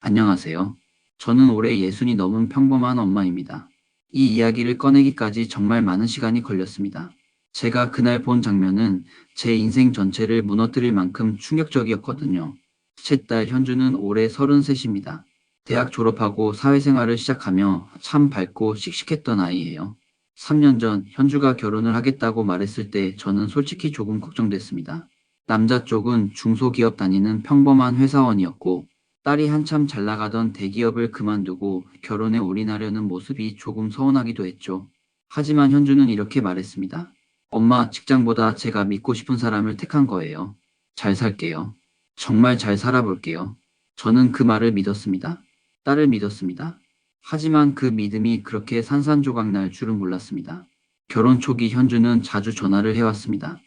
안녕하세요. 저는 올해 60이 넘은 평범한 엄마입니다. 이 이야기를 꺼내기까지 정말 많은 시간이 걸렸습니다. 제가 그날 본 장면은 제 인생 전체를 무너뜨릴 만큼 충격적이었거든요. 셋 딸 현주는 올해 33입니다. 대학 졸업하고 사회생활을 시작하며 참 밝고 씩씩했던 아이예요. 3년 전 현주가 결혼을 하겠다고 말했을 때 저는 솔직히 조금 걱정됐습니다. 남자 쪽은 중소기업 다니는 평범한 회사원이었고 딸이 한참 잘 나가던 대기업을 그만두고 결혼에 올인하려는 모습이 조금 서운하기도 했죠. 하지만 현주는 이렇게 말했습니다. 엄마, 직장보다 제가 믿고 싶은 사람을 택한 거예요. 잘 살게요. 정말 잘 살아볼게요. 저는 그 말을 믿었습니다. 딸을 믿었습니다. 하지만 그 믿음이 그렇게 산산조각 날 줄은 몰랐습니다. 결혼 초기 현주는 자주 전화를 해왔습니다.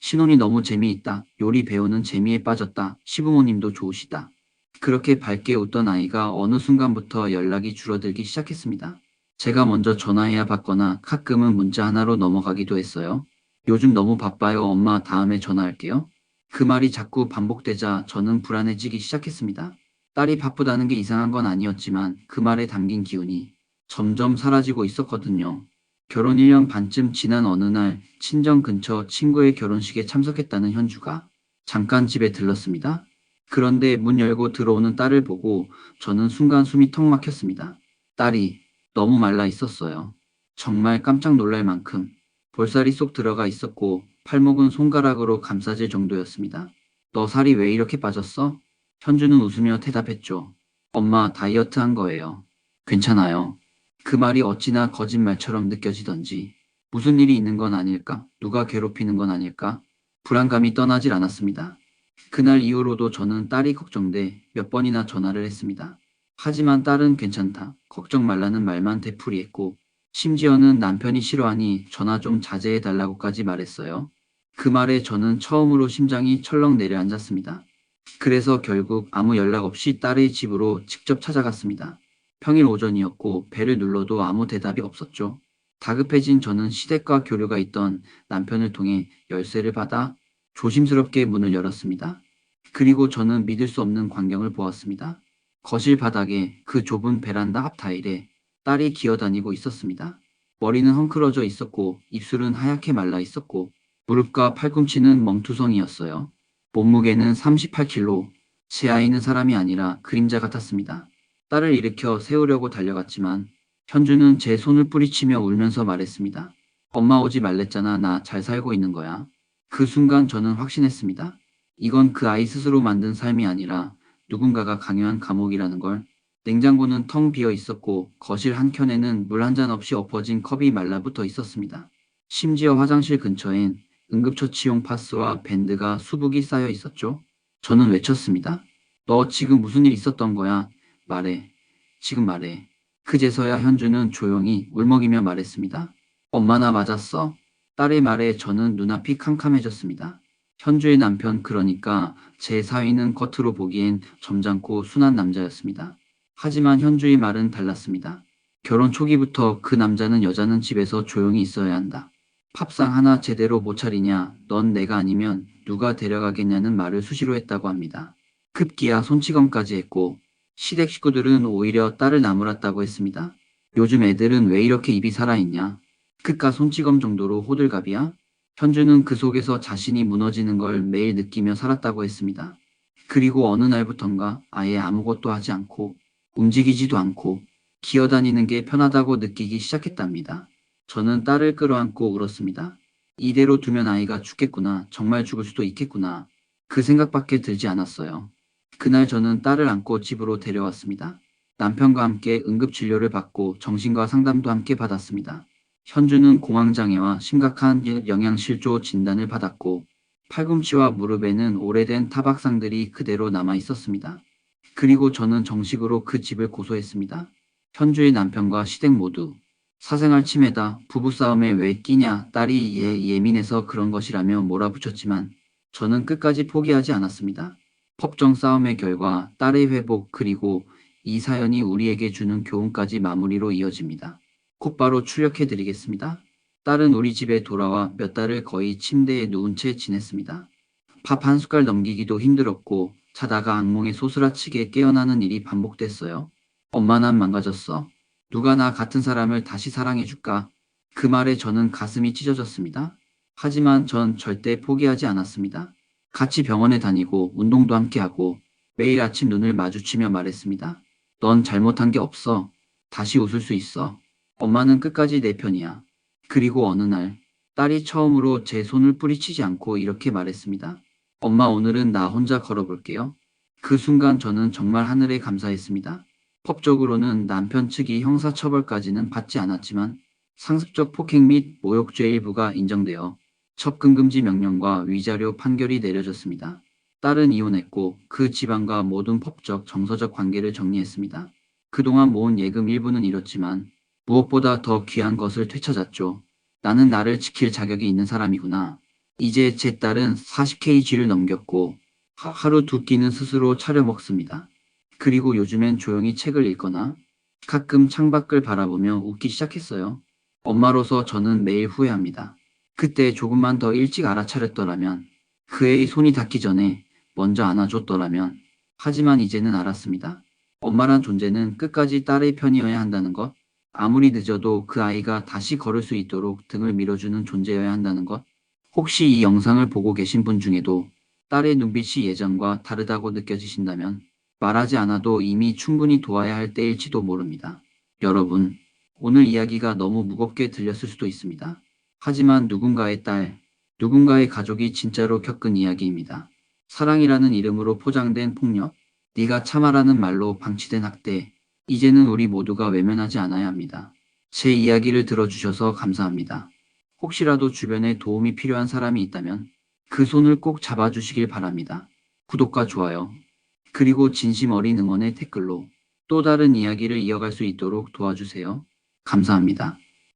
신혼이 너무 재미있다. 요리 배우는 재미에 빠졌다. 시부모님도 좋으시다. 그렇게 밝게 웃던 아이가 어느 순간부터 연락이 줄어들기 시작했습니다. 제가 먼저 전화해야 받거나 가끔은 문자 하나로 넘어가기도 했어요. 요즘 너무 바빠요. 엄마 다음에 전화할게요. 그 말이 자꾸 반복되자 저는 불안해지기 시작했습니다. 딸이 바쁘다는 게 이상한 건 아니었지만 그 말에 담긴 기운이 점점 사라지고 있었거든요. 결혼 1년 반쯤 지난 어느 날 친정 근처 친구의 결혼식에 참석했다는 현주가 잠깐 집에 들렀습니다. 그런데 문 열고 들어오는 딸을 보고 저는 순간 숨이 턱 막혔습니다. 딸이 너무 말라 있었어요. 정말 깜짝 놀랄 만큼 볼살이 쏙 들어가 있었고 팔목은 손가락으로 감싸질 정도였습니다. 너 살이 왜 이렇게 빠졌어? 현주는 웃으며 대답했죠. 엄마 다이어트 한 거예요. 괜찮아요. 그 말이 어찌나 거짓말처럼 느껴지던지 무슨 일이 있는 건 아닐까? 누가 괴롭히는 건 아닐까? 불안감이 떠나질 않았습니다. 그날 이후로도 저는 딸이 걱정돼 몇 번이나 전화를 했습니다. 하지만 딸은 괜찮다, 걱정 말라는 말만 되풀이했고 심지어는 남편이 싫어하니 전화 좀 자제해 달라고까지 말했어요. 그 말에 저는 처음으로 심장이 철렁 내려앉았습니다. 그래서 결국 아무 연락 없이 딸의 집으로 직접 찾아갔습니다. 평일 오전이었고 벨을 눌러도 아무 대답이 없었죠. 다급해진 저는 시댁과 교류가 있던 남편을 통해 열쇠를 받아 조심스럽게 문을 열었습니다. 그리고 저는 믿을 수 없는 광경을 보았습니다. 거실 바닥에 그 좁은 베란다 앞 타일에 딸이 기어다니고 있었습니다. 머리는 헝클어져 있었고 입술은 하얗게 말라 있었고 무릎과 팔꿈치는 멍투성이었어요. 몸무게는 38kg. 제 아이는 사람이 아니라 그림자 같았습니다. 딸을 일으켜 세우려고 달려갔지만 현주는 제 손을 뿌리치며 울면서 말했습니다. 엄마 오지 말랬잖아. 나 잘 살고 있는 거야. 그 순간 저는 확신했습니다. 이건 그 아이 스스로 만든 삶이 아니라 누군가가 강요한 감옥이라는 걸. 냉장고는 텅 비어 있었고 거실 한켠에는 물 한 잔 없이 엎어진 컵이 말라붙어 있었습니다. 심지어 화장실 근처엔 응급처치용 파스와 밴드가 수북이 쌓여 있었죠. 저는 외쳤습니다. 너 지금 무슨 일 있었던 거야? 말해. 지금 말해. 그제서야 현주는 조용히 울먹이며 말했습니다. 엄마나 맞았어? 딸의 말에 저는 눈앞이 캄캄해졌습니다. 현주의 남편, 그러니까 제 사위는 겉으로 보기엔 점잖고 순한 남자였습니다. 하지만 현주의 말은 달랐습니다. 결혼 초기부터 그 남자는 여자는 집에서 조용히 있어야 한다. 밥상 하나 제대로 못 차리냐, 넌 내가 아니면 누가 데려가겠냐는 말을 수시로 했다고 합니다. 급기야 손찌검까지 했고 시댁 식구들은 오히려 딸을 나무랐다고 했습니다. 요즘 애들은 왜 이렇게 입이 살아있냐? 그깟 손찌검 정도로 호들갑이야? 현주는 그 속에서 자신이 무너지는 걸 매일 느끼며 살았다고 했습니다. 그리고 어느 날부턴가 아예 아무것도 하지 않고 움직이지도 않고 기어다니는 게 편하다고 느끼기 시작했답니다. 저는 딸을 끌어안고 울었습니다. 이대로 두면 아이가 죽겠구나. 정말 죽을 수도 있겠구나. 그 생각밖에 들지 않았어요. 그날 저는 딸을 안고 집으로 데려왔습니다. 남편과 함께 응급진료를 받고 정신과 상담도 함께 받았습니다. 현주는 공황장애와 심각한 영양실조 진단을 받았고 팔꿈치와 무릎에는 오래된 타박상들이 그대로 남아 있었습니다. 그리고 저는 정식으로 그 집을 고소했습니다. 현주의 남편과 시댁 모두 사생활 침해다, 부부싸움에 왜 끼냐, 딸이 예민해서 그런 것이라며 몰아붙였지만 저는 끝까지 포기하지 않았습니다. 법정 싸움의 결과 딸의 회복, 그리고 이 사연이 우리에게 주는 교훈까지 마무리로 이어집니다. 곧바로 출력해드리겠습니다. 딸은 우리 집에 돌아와 몇 달을 거의 침대에 누운 채 지냈습니다. 밥 한 숟갈 넘기기도 힘들었고 자다가 악몽에 소스라치게 깨어나는 일이 반복됐어요. 엄마 난 망가졌어. 누가 나 같은 사람을 다시 사랑해줄까? 그 말에 저는 가슴이 찢어졌습니다. 하지만 전 절대 포기하지 않았습니다. 같이 병원에 다니고 운동도 함께하고 매일 아침 눈을 마주치며 말했습니다. 넌 잘못한 게 없어. 다시 웃을 수 있어. 엄마는 끝까지 내 편이야. 그리고 어느 날 딸이 처음으로 제 손을 뿌리치지 않고 이렇게 말했습니다. 엄마 오늘은 나 혼자 걸어볼게요. 그 순간 저는 정말 하늘에 감사했습니다. 법적으로는 남편 측이 형사처벌까지는 받지 않았지만 상습적 폭행 및 모욕죄 일부가 인정되어 접근금지 명령과 위자료 판결이 내려졌습니다. 딸은 이혼했고 그 집안과 모든 법적 정서적 관계를 정리했습니다. 그동안 모은 예금 일부는 잃었지만 무엇보다 더 귀한 것을 되찾았죠. 나는 나를 지킬 자격이 있는 사람이구나. 이제 제 딸은 40kg를 넘겼고 하루 두 끼는 스스로 차려 먹습니다. 그리고 요즘엔 조용히 책을 읽거나 가끔 창밖을 바라보며 웃기 시작했어요. 엄마로서 저는 매일 후회합니다. 그때 조금만 더 일찍 알아차렸더라면, 그 애의 손이 닿기 전에 먼저 안아줬더라면, 하지만 이제는 알았습니다. 엄마란 존재는 끝까지 딸의 편이어야 한다는 것, 아무리 늦어도 그 아이가 다시 걸을 수 있도록 등을 밀어주는 존재여야 한다는 것, 혹시 이 영상을 보고 계신 분 중에도 딸의 눈빛이 예전과 다르다고 느껴지신다면 말하지 않아도 이미 충분히 도와야 할 때일지도 모릅니다. 여러분, 오늘 이야기가 너무 무겁게 들렸을 수도 있습니다. 하지만 누군가의 딸, 누군가의 가족이 진짜로 겪은 이야기입니다. 사랑이라는 이름으로 포장된 폭력, 네가 참아라는 말로 방치된 학대, 이제는 우리 모두가 외면하지 않아야 합니다. 제 이야기를 들어주셔서 감사합니다. 혹시라도 주변에 도움이 필요한 사람이 있다면 그 손을 꼭 잡아주시길 바랍니다. 구독과 좋아요, 그리고 진심 어린 응원의 댓글로 또 다른 이야기를 이어갈 수 있도록 도와주세요. 감사합니다.